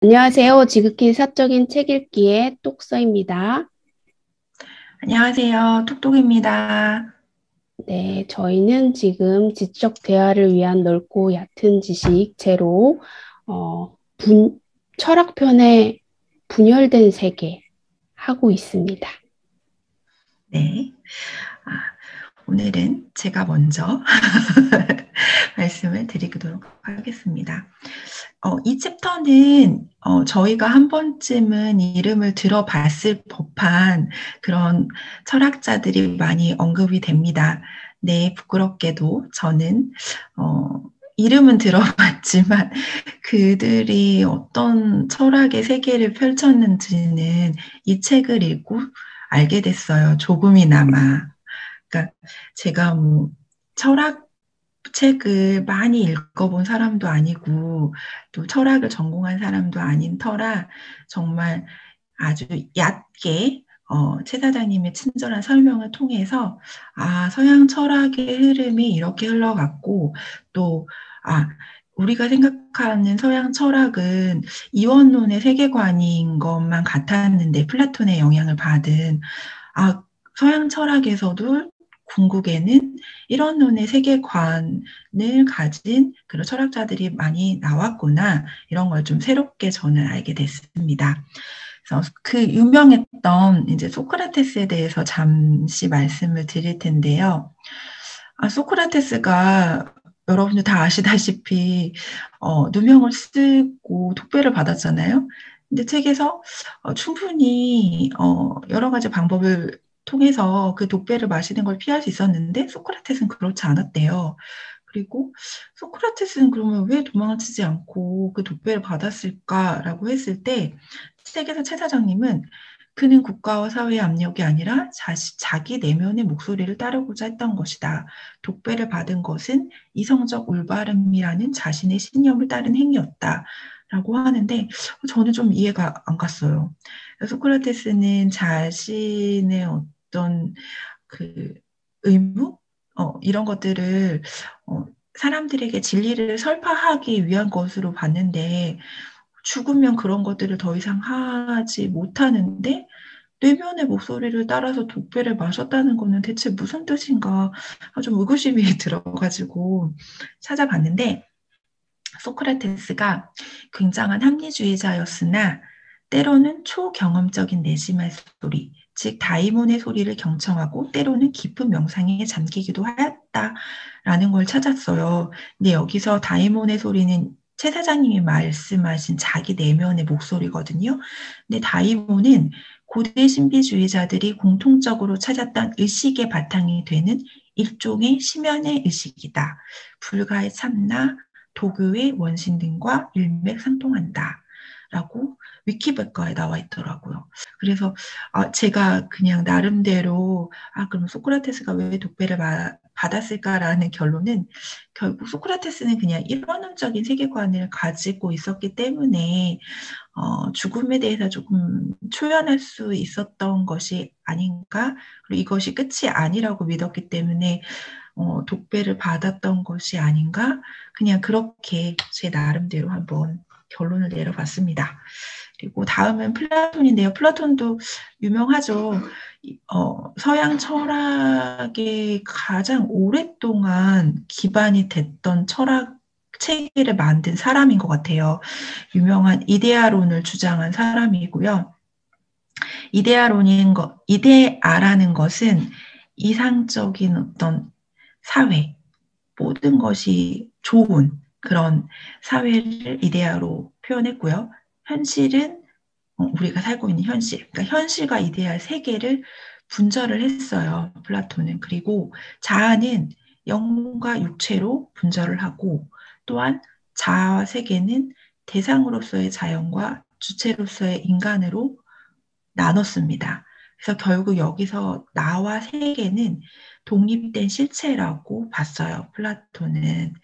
안녕하세요. 지극히 사적인 책 읽기의 똑서입니다. 안녕하세요. 톡톡입니다. 네, 저희는 지금 지적 대화를 위한 넓고 얕은 지식 제로 철학편의 분열된 세계 하고 있습니다. 네. 아, 오늘은 제가 먼저 말씀을 드리도록 하겠습니다. 이 챕터는 저희가 한 번쯤은 이름을 들어봤을 법한 그런 철학자들이 많이 언급이 됩니다. 네, 부끄럽게도 저는 이름은 들어봤지만 그들이 어떤 철학의 세계를 펼쳤는지는 이 책을 읽고 알게 됐어요. 조금이나마. 그러니까 제가 뭐 철학 책을 많이 읽어본 사람도 아니고 또 철학을 전공한 사람도 아닌 터라 정말 아주 얕게 최 사장님의 친절한 설명을 통해서 서양 철학의 흐름이 이렇게 흘러갔고 또 우리가 생각하는 서양 철학은 이원론의 세계관인 것만 같았는데 플라톤의 영향을 받은 서양 철학에서도 궁극에는 이원론의 세계관을 가진 그런 철학자들이 많이 나왔구나 이런 걸 좀 새롭게 저는 알게 됐습니다. 그래서 그 유명했던 이제 소크라테스에 대해서 잠시 말씀을 드릴 텐데요. 소크라테스가 여러분들 다 아시다시피 누명을 쓰고 독배를 받았잖아요. 근데 책에서 충분히 여러 가지 방법을 통해서 그 독배를 마시는 걸 피할 수 있었는데 소크라테스는 그렇지 않았대요. 그리고 소크라테스는 그러면 왜 도망을 치지 않고 그 독배를 받았을까라고 했을 때 책에서 최 사장님은 그는 국가와 사회의 압력이 아니라 자기 내면의 목소리를 따르고자 했던 것이다. 독배를 받은 것은 이성적 올바름이라는 자신의 신념을 따른 행위였다. 라고 하는데 저는 좀 이해가 안 갔어요. 소크라테스는 자신의 어떤 그 의무? 이런 것들을 사람들에게 진리를 설파하기 위한 것으로 봤는데 죽으면 그런 것들을 더 이상 하지 못하는데 내면의 목소리를 따라서 독배를 마셨다는 거는 대체 무슨 뜻인가 좀 의구심이 들어가지고 찾아봤는데 소크라테스가 굉장한 합리주의자였으나 때로는 초경험적인 내심의 소리, 즉 다이몬의 소리를 경청하고 때로는 깊은 명상에 잠기기도 하였다라는 걸 찾았어요. 근데 여기서 다이몬의 소리는 최 사장님이 말씀하신 자기 내면의 목소리거든요. 근데 다이몬은 고대 신비주의자들이 공통적으로 찾았던 의식의 바탕이 되는 일종의 심연의 의식이다. 불가의 참나, 도교의 원신 등과 일맥상통한다. 라고 위키백과에 나와 있더라고요. 그래서 제가 그냥 나름대로 그럼 소크라테스가 왜 독배를 받았을까라는 결론은 결국 소크라테스는 그냥 일원론적인 세계관을 가지고 있었기 때문에 죽음에 대해서 조금 초연할 수 있었던 것이 아닌가? 그리고 이것이 끝이 아니라고 믿었기 때문에 독배를 받았던 것이 아닌가? 그냥 그렇게 제 나름대로 한번 결론을 내려봤습니다. 그리고 다음은 플라톤인데요. 플라톤도 유명하죠. 서양 철학의 가장 오랫동안 기반이 됐던 철학 체계를 만든 사람인 것 같아요. 유명한 이데아론을 주장한 사람이고요. 이데아라는 것은 이상적인 어떤 사회, 모든 것이 좋은 그런 사회를 이데아로 표현했고요. 현실은 우리가 살고 있는 현실, 그러니까 현실과 이데알 세계를 분절을 했어요. 플라톤은. 그리고 자아는 영과 육체로 분절을 하고 또한 자아와 세계는 대상으로서의 자연과 주체로서의 인간으로 나눴습니다. 그래서 결국 여기서 나와 세계는 독립된 실체라고 봤어요. 플라톤은.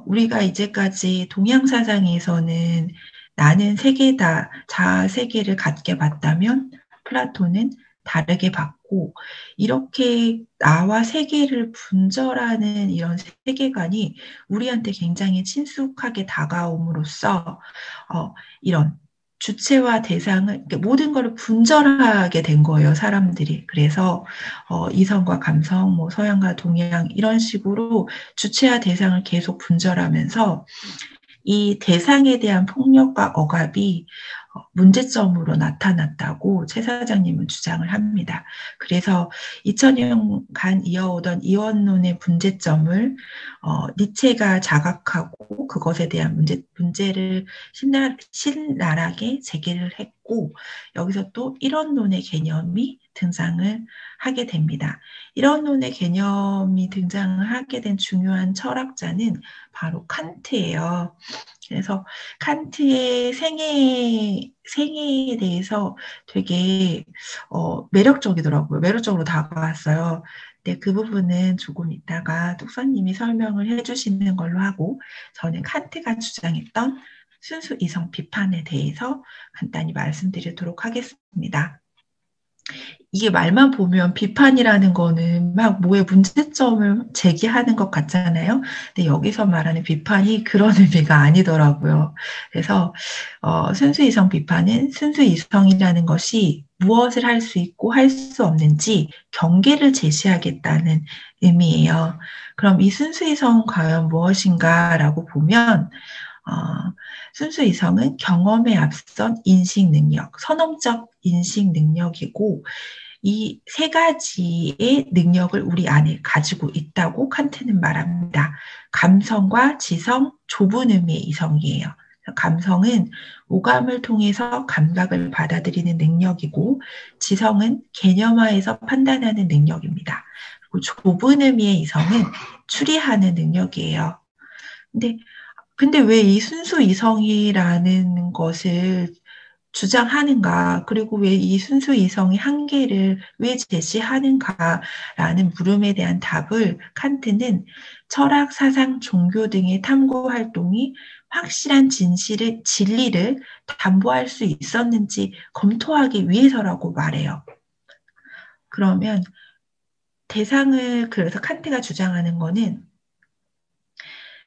우리가 이제까지 동양 사상에서는 나는 세계다, 자아 세계를 갖게 봤다면 플라톤은 다르게 받고 이렇게 나와 세계를 분절하는 이런 세계관이 우리한테 굉장히 친숙하게 다가옴으로써 이런 주체와 대상을 모든 걸 분절하게 된 거예요, 사람들이. 그래서 이성과 감성, 뭐 서양과 동양 이런 식으로 주체와 대상을 계속 분절하면서 이 대상에 대한 폭력과 억압이 문제점으로 나타났다고 최 사장님은 주장을 합니다. 그래서 2000년간 이어오던 이원론의 문제점을 니체가 자각하고 그것에 대한 문제를 신랄하게 제기를 했고 여기서 또 일원론의 개념이 등장을 하게 됩니다. 일원론의 개념이 등장을 하게 된 중요한 철학자는 바로 칸트예요. 그래서 칸트의 생애에 대해서 되게 매력적이더라고요. 매력적으로 다가왔어요. 근데 그 부분은 조금 이따가 뚝선님이 설명을 해주시는 걸로 하고 저는 칸트가 주장했던 순수 이성 비판에 대해서 간단히 말씀드리도록 하겠습니다. 이게 말만 보면 비판이라는 거는 막 뭐의 문제점을 제기하는 것 같잖아요. 근데 여기서 말하는 비판이 그런 의미가 아니더라고요. 그래서 순수이성 비판은 순수이성이라는 것이 무엇을 할 수 있고 할 수 없는지 경계를 제시하겠다는 의미예요. 그럼 이 순수이성 과연 무엇인가라고 보면 순수이성은 경험에 앞선 인식 능력, 선험적 인식 능력이고 이 세 가지의 능력을 우리 안에 가지고 있다고 칸트는 말합니다. 감성과 지성, 좁은 의미의 이성이에요. 감성은 오감을 통해서 감각을 받아들이는 능력이고 지성은 개념화해서 판단하는 능력입니다. 그리고 좁은 의미의 이성은 추리하는 능력이에요. 근데 왜 이 순수 이성이라는 것을 주장하는가, 그리고 왜 이 순수 이성의 한계를 왜 제시하는가라는 물음에 대한 답을 칸트는 철학, 사상, 종교 등의 탐구 활동이 확실한 진리를 담보할 수 있었는지 검토하기 위해서라고 말해요. 그러면 그래서 칸트가 주장하는 거는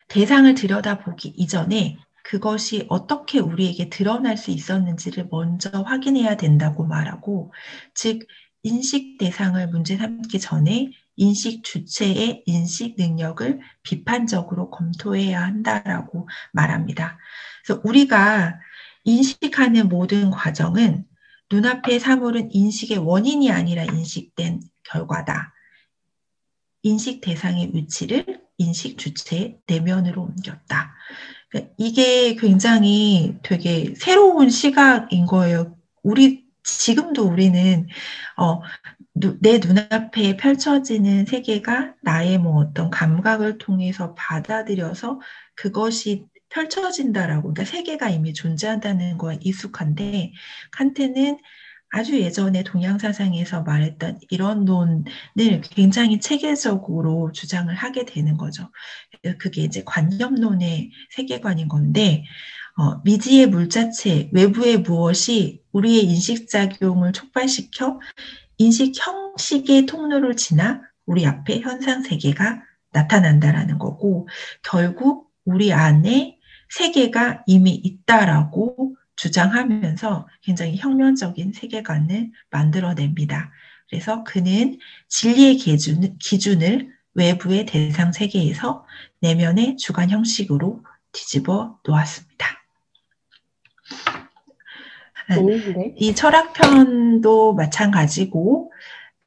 대상을 들여다보기 이전에 그것이 어떻게 우리에게 드러날 수 있었는지를 먼저 확인해야 된다고 말하고, 즉 인식 대상을 문제 삼기 전에 인식 주체의 인식 능력을 비판적으로 검토해야 한다라고 말합니다. 그래서 우리가 인식하는 모든 과정은 눈앞의 사물은 인식의 원인이 아니라 인식된 결과다. 인식 대상의 위치를 인식 주체의 내면으로 옮겼다. 이게 굉장히 되게 새로운 시각인 거예요. 지금도 우리는 내 눈앞에 펼쳐지는 세계가 나의 뭐 어떤 감각을 통해서 받아들여서 그것이 펼쳐진다라고, 그러니까 세계가 이미 존재한다는 거에 익숙한데, 칸트는 아주 예전에 동양사상에서 말했던 이런 논을 굉장히 체계적으로 주장을 하게 되는 거죠. 그게 이제 관념론의 세계관인 건데, 미지의 물자체, 외부의 무엇이 우리의 인식작용을 촉발시켜 인식 형식의 통로를 지나 우리 앞에 현상 세계가 나타난다라는 거고, 결국 우리 안에 세계가 이미 있다라고 주장하면서 굉장히 혁명적인 세계관을 만들어냅니다. 그래서 그는 진리의 기준을 외부의 대상 세계에서 내면의 주관 형식으로 뒤집어 놓았습니다. 네. 이 철학편도 마찬가지고,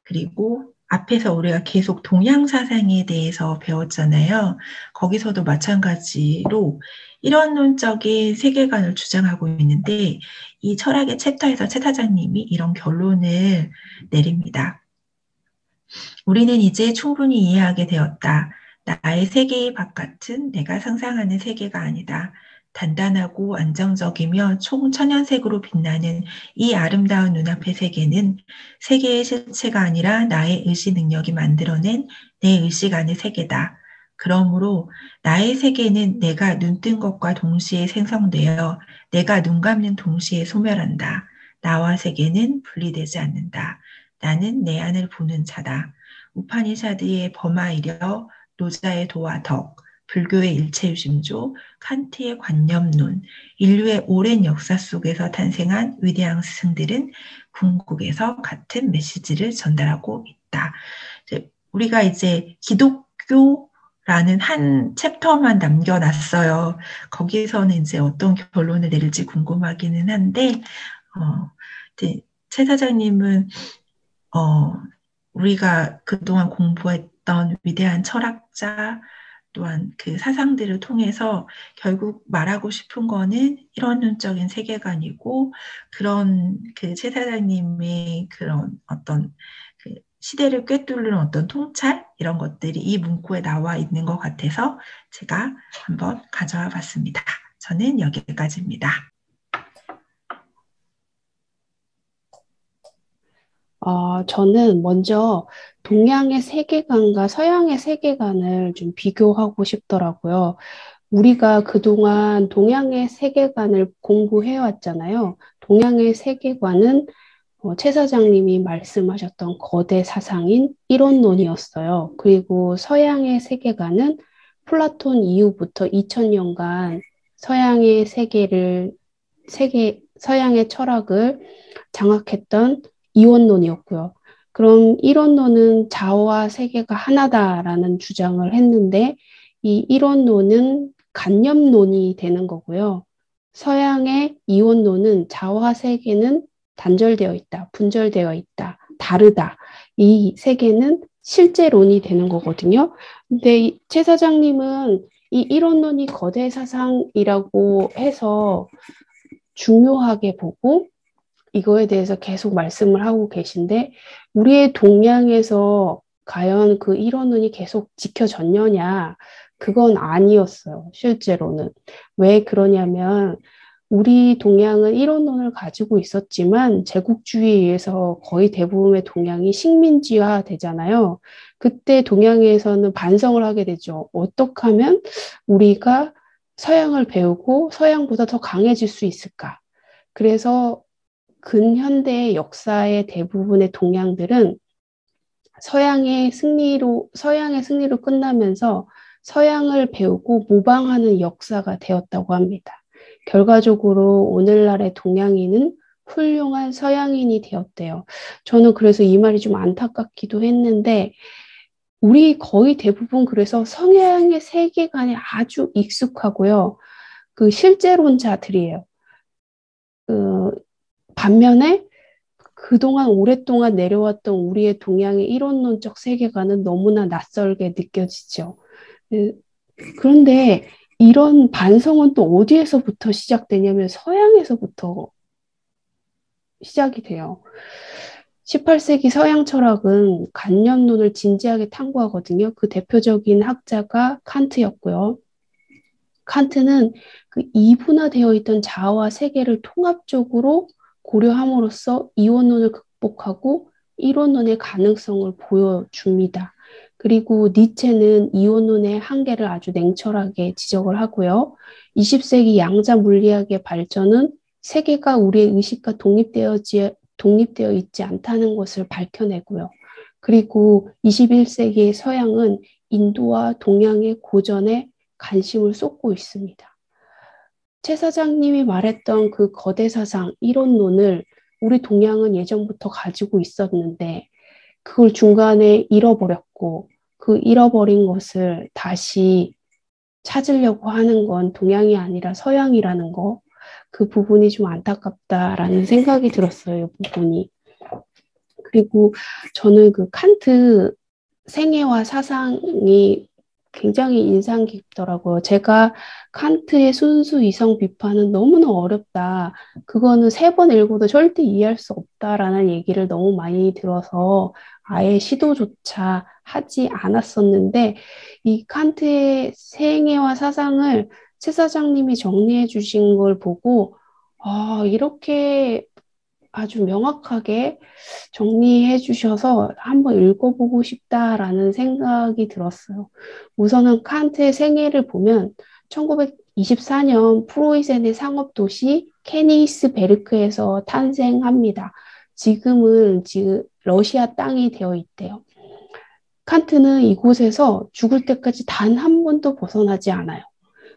그리고 앞에서 우리가 계속 동양 사상에 대해서 배웠잖아요. 거기서도 마찬가지로 일원론적인 세계관을 주장하고 있는데, 이 철학의 챕터에서 최 사장님이 이런 결론을 내립니다. 우리는 이제 충분히 이해하게 되었다. 나의 세계의 바깥은 내가 상상하는 세계가 아니다. 단단하고 안정적이며 총천연색으로 빛나는 이 아름다운 눈앞의 세계는 세계의 실체가 아니라 나의 의시 능력이 만들어낸 내 의식 안의 세계다. 그러므로 나의 세계는 내가 눈뜬 것과 동시에 생성되어 내가 눈 감는 동시에 소멸한다. 나와 세계는 분리되지 않는다. 나는 내 안을 보는 자다. 우파니샤드의 버마이려, 노자의 도화덕, 불교의 일체유심조, 칸트의 관념론, 인류의 오랜 역사 속에서 탄생한 위대한 스승들은 궁극에서 같은 메시지를 전달하고 있다. 우리가 이제 기독교라는 한 챕터만 남겨놨어요. 거기서는 이제 어떤 결론을 내릴지 궁금하기는 한데, 이제 최 사장님은 우리가 그동안 공부했던 위대한 철학자 또한 그 사상들을 통해서 결국 말하고 싶은 거는 이론론적인 세계관이고 그런 그 최 사장님의 그런 어떤 그 시대를 꿰뚫는 어떤 통찰 이런 것들이 이 문구에 나와 있는 것 같아서 제가 한번 가져와 봤습니다. 저는 여기까지입니다. 저는 먼저 동양의 세계관과 서양의 세계관을 좀 비교하고 싶더라고요. 우리가 그동안 동양의 세계관을 공부해 왔잖아요. 동양의 세계관은 최 사장님이 말씀하셨던 거대 사상인 이론론이었어요. 그리고 서양의 세계관은 플라톤 이후부터 2000년간 서양의 서양의 철학을 장악했던 이원론이었고요. 그럼 이론론은 자아와 세계가 하나다라는 주장을 했는데 이 이론론은 관념론이 되는 거고요. 서양의 이원론은 자아와 세계는 단절되어 있다, 분절되어 있다, 다르다. 이 세계는 실제론이 되는 거거든요. 근데 최 사장님은 이 이론론이 거대 사상이라고 해서 중요하게 보고 이거에 대해서 계속 말씀을 하고 계신데 우리의 동양에서 과연 그 이론론이 계속 지켜졌느냐? 그건 아니었어요. 실제로는. 왜 그러냐면 우리 동양은 이론론을 가지고 있었지만 제국주의에 의해서 거의 대부분의 동양이 식민지화 되잖아요. 그때 동양에서는 반성을 하게 되죠. 어떻게 하면 우리가 서양을 배우고 서양보다 더 강해질 수 있을까? 그래서 근현대의 역사의 대부분의 동양들은 서양의 승리로 끝나면서 서양을 배우고 모방하는 역사가 되었다고 합니다. 결과적으로 오늘날의 동양인은 훌륭한 서양인이 되었대요. 저는 그래서 이 말이 좀 안타깝기도 했는데, 우리 거의 대부분 그래서 서양의 세계관에 아주 익숙하고요. 그 실제론자들이에요. 그 반면에 그동안 오랫동안 내려왔던 우리의 동양의 이론론적 세계관은 너무나 낯설게 느껴지죠. 그런데 이런 반성은 또 어디에서부터 시작되냐면 서양에서부터 시작이 돼요. 18세기 서양 철학은 관념론을 진지하게 탐구하거든요. 그 대표적인 학자가 칸트였고요. 칸트는 그 이분화되어 있던 자아와 세계를 통합적으로 고려함으로써 이원론을 극복하고 이론론의 가능성을 보여줍니다. 그리고 니체는 이원론의 한계를 아주 냉철하게 지적을 하고요. 20세기 양자 물리학의 발전은 세계가 우리의 의식과 독립되어 있지 않다는 것을 밝혀내고요. 그리고 21세기의 서양은 인도와 동양의 고전에 관심을 쏟고 있습니다. 최 사장님이 말했던 그 거대 사상, 이론론을 우리 동양은 예전부터 가지고 있었는데 그걸 중간에 잃어버렸고 그 잃어버린 것을 다시 찾으려고 하는 건 동양이 아니라 서양이라는 거, 그 부분이 좀 안타깝다라는 생각이 들었어요, 이 부분이. 그리고 저는 그 칸트 생애와 사상이 굉장히 인상 깊더라고요. 제가 칸트의 순수 이성 비판은 너무나 어렵다. 그거는 3번 읽어도 절대 이해할 수 없다라는 얘기를 너무 많이 들어서 아예 시도조차 하지 않았었는데 이 칸트의 생애와 사상을 최 사장님이 정리해 주신 걸 보고 이렇게 아주 명확하게 정리해 주셔서 한번 읽어보고 싶다라는 생각이 들었어요. 우선은 칸트의 생애를 보면 1924년 프로이센의 상업도시 케니스베르크에서 탄생합니다. 지금은 러시아 땅이 되어 있대요. 칸트는 이곳에서 죽을 때까지 단 한 번도 벗어나지 않아요.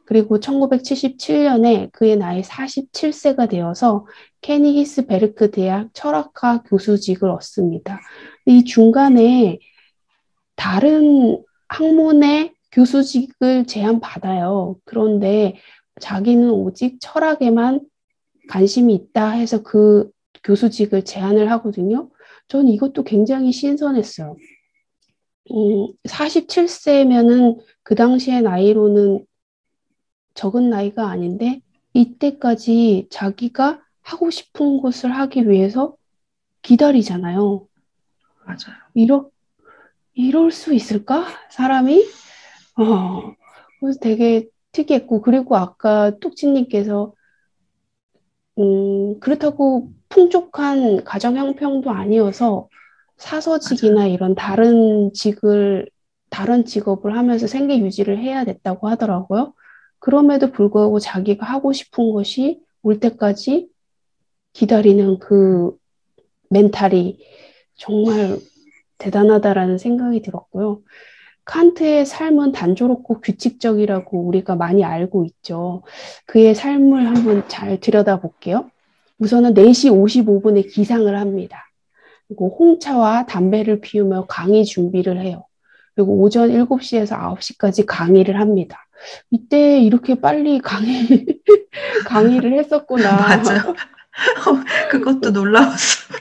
그리고 1977년에 그의 나이 47세가 되어서 케니히스베르크 대학 철학과 교수직을 얻습니다. 이 중간에 다른 학문의 교수직을 제안받아요. 그런데 자기는 오직 철학에만 관심이 있다 해서 그 교수직을 제안을 하거든요. 전 이것도 굉장히 신선했어요. 47세면은 그 당시의 나이로는 적은 나이가 아닌데 이때까지 자기가 하고 싶은 것을 하기 위해서 기다리잖아요. 맞아요. 이러, 이럴 수 있을까? 사람이? 그래서 되게 특이했고, 그리고 아까 뚝치님께서, 그렇다고 풍족한 가정 형편도 아니어서 맞아요. 사서직이나 이런 다른 직업을 하면서 생계 유지를 해야 됐다고 하더라고요. 그럼에도 불구하고 자기가 하고 싶은 것이 올 때까지 기다리는 그 멘탈이 정말 대단하다라는 생각이 들었고요. 칸트의 삶은 단조롭고 규칙적이라고 우리가 많이 알고 있죠. 그의 삶을 한번 잘 들여다볼게요. 우선은 4시 55분에 기상을 합니다. 그리고 홍차와 담배를 피우며 강의 준비를 해요. 그리고 오전 7시에서 9시까지 강의를 합니다. 이때 이렇게 빨리 강의를 했었구나. 맞아. 그것도 놀라웠어.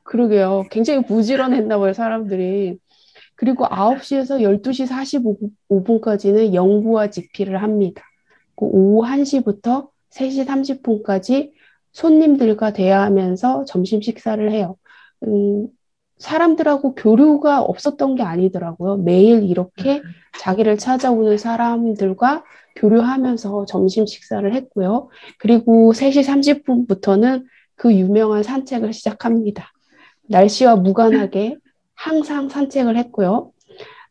그러게요. 굉장히 부지런했나 봐요, 사람들이. 그리고 9시에서 12시 45분까지는 연구와 집필을 합니다. 그 오후 1시부터 3시 30분까지 손님들과 대화하면서 점심 식사를 해요. 음, 사람들하고 교류가 없었던 게 아니더라고요. 매일 이렇게 자기를 찾아오는 사람들과 교류하면서 점심 식사를 했고요. 그리고 3시 30분부터는 그 유명한 산책을 시작합니다. 날씨와 무관하게 항상 산책을 했고요.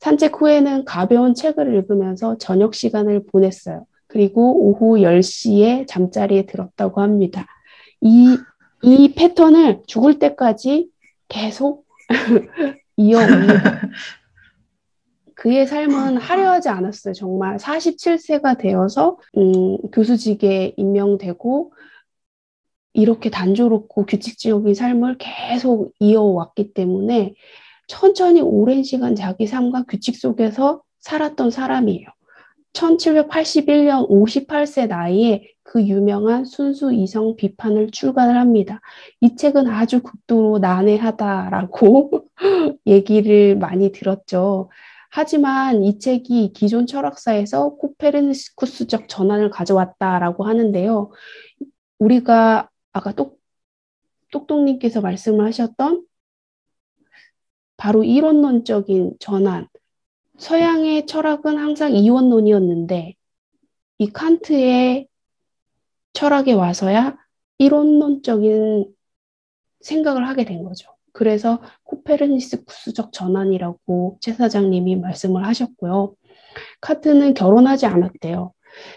산책 후에는 가벼운 책을 읽으면서 저녁 시간을 보냈어요. 그리고 오후 10시에 잠자리에 들었다고 합니다. 이, 이 패턴을 죽을 때까지 계속 이어옵니다. 그의 삶은 화려하지 않았어요. 정말 47세가 되어서 교수직에 임명되고 이렇게 단조롭고 규칙적인 삶을 계속 이어왔기 때문에 천천히 오랜 시간 자기 삶과 규칙 속에서 살았던 사람이에요. 1781년 58세 나이에 그 유명한 순수 이성 비판을 출간을 합니다. 이 책은 아주 극도로 난해하다라고 얘기를 많이 들었죠. 하지만 이 책이 기존 철학사에서 코페르니쿠스적 전환을 가져왔다라고 하는데요. 우리가 아까 똑똑님께서 말씀을 하셨던 바로 이론론적인 전환. 서양의 철학은 항상 이원론이었는데 이 칸트의 철학에 와서야 이론론적인 생각을 하게 된 거죠. 그래서 코페르니쿠스적 전환이라고 최 사장님이 말씀을 하셨고요. 칸트는 결혼하지 않았대요.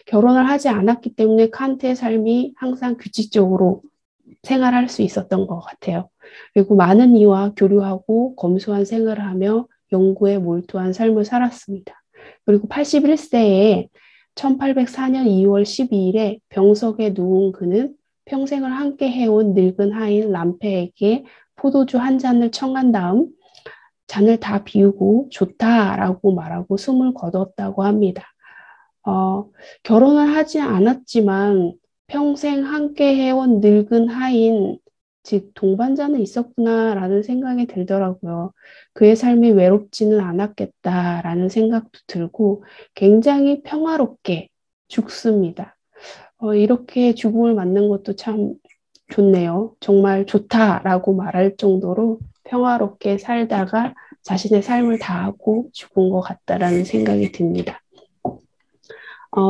결혼을 하지 않았기 때문에 칸트의 삶이 항상 규칙적으로 생활할 수 있었던 것 같아요. 그리고 많은 이와 교류하고 검소한 생활을 하며 연구에 몰두한 삶을 살았습니다. 그리고 81세에 1804년 2월 12일에 병석에 누운 그는 평생을 함께 해온 늙은 하인 람페에게 포도주 한 잔을 청한 다음 잔을 다 비우고 좋다라고 말하고 숨을 거뒀다고 합니다. 어, 결혼을 하지 않았지만 평생 함께 해온 늙은 하인, 즉 동반자는 있었구나라는 생각이 들더라고요. 그의 삶이 외롭지는 않았겠다라는 생각도 들고 굉장히 평화롭게 죽습니다. 이렇게 죽음을 맞는 것도 참 좋네요. 정말 좋다라고 말할 정도로 평화롭게 살다가 자신의 삶을 다하고 죽은 것 같다라는 생각이 듭니다.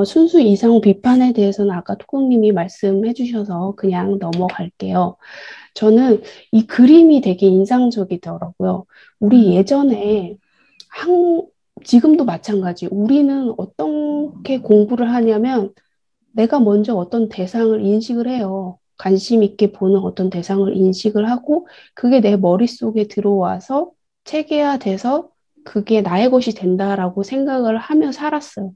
순수 이성 비판에 대해서는 아까 토콩님이 말씀해 주셔서 그냥 넘어갈게요. 저는 이 그림이 되게 인상적이더라고요. 우리 예전에 한, 지금도 마찬가지. 우리는 어떻게 공부를 하냐면 내가 먼저 어떤 대상을 인식을 해요. 관심 있게 보는 어떤 대상을 인식을 하고 그게 내 머릿속에 들어와서 체계화돼서 그게 나의 것이 된다라고 생각을 하며 살았어요.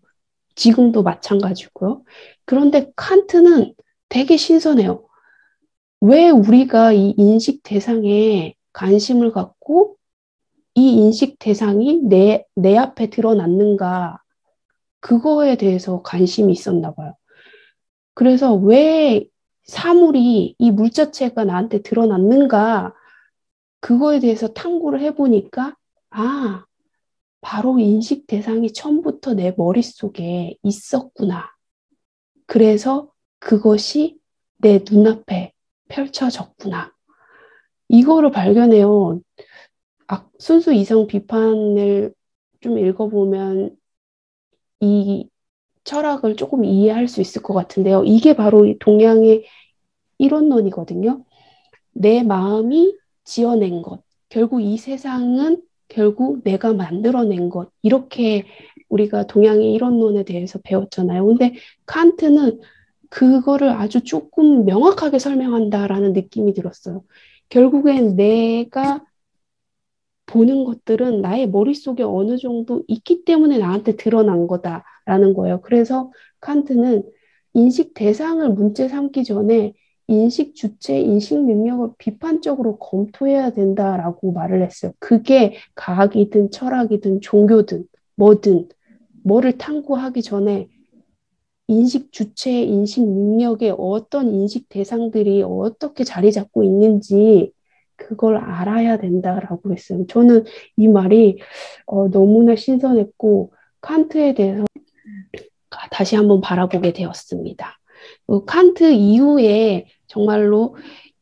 지금도 마찬가지고요. 그런데 칸트는 되게 신선해요. 왜 우리가 이 인식 대상에 관심을 갖고 이 인식 대상이 내 앞에 드러났는가, 그거에 대해서 관심이 있었나 봐요. 그래서 왜 사물이, 이 물자체가 나한테 드러났는가, 그거에 대해서 탐구를 해보니까, 아, 바로 인식 대상이 처음부터 내 머릿속에 있었구나. 그래서 그것이 내 눈앞에 펼쳐졌구나. 이거를 발견해요. 순수 이성 비판을 좀 읽어보면 이 철학을 조금 이해할 수 있을 것 같은데요. 이게 바로 동양의 일원론이거든요. 내 마음이 지어낸 것. 결국 이 세상은 결국 내가 만들어낸 것. 이렇게 우리가 동양의 일원론에 대해서 배웠잖아요. 근데 칸트는 그거를 아주 조금 명확하게 설명한다라는 느낌이 들었어요. 결국엔 내가 보는 것들은 나의 머릿속에 어느 정도 있기 때문에 나한테 드러난 거다라는 거예요. 그래서 칸트는 인식 대상을 문제 삼기 전에 인식 주체, 인식 능력을 비판적으로 검토해야 된다라고 말을 했어요. 그게 과학이든 철학이든 종교든 뭐든 뭐를 탐구하기 전에 인식 주체, 인식 능력에 어떤 인식 대상들이 어떻게 자리 잡고 있는지 그걸 알아야 된다라고 했어요. 저는 이 말이 너무나 신선했고 칸트에 대해서 다시 한번 바라보게 되었습니다. 칸트 이후에 정말로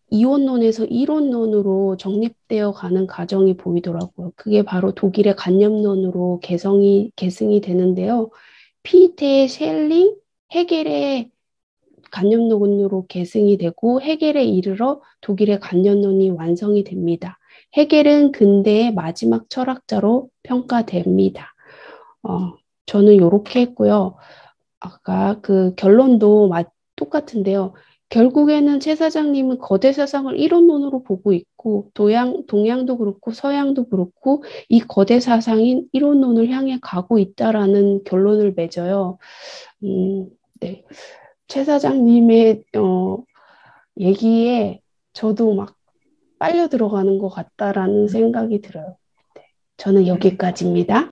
이원론에서 이론론으로 정립되어 가는 과정이 보이더라고요. 그게 바로 독일의 관념론으로 계승이 되는데요. 피테, 셸링, 헤겔의 관념론으로 계승이 되고 헤겔에 이르러 독일의 관념론이 완성이 됩니다. 헤겔은 근대의 마지막 철학자로 평가됩니다. 어, 저는 이렇게 했고요. 아까 그 결론도 똑같은데요. 결국에는 최 사장님은 거대 사상을 이론론으로 보고 있고 동양도 그렇고 서양도 그렇고 이 거대 사상인 이론론을 향해 가고 있다라는 결론을 맺어요. 네. 최 사장님의 얘기에 저도 막 빨려 들어가는 것 같다라는 생각이 들어요. 네. 저는 여기까지입니다.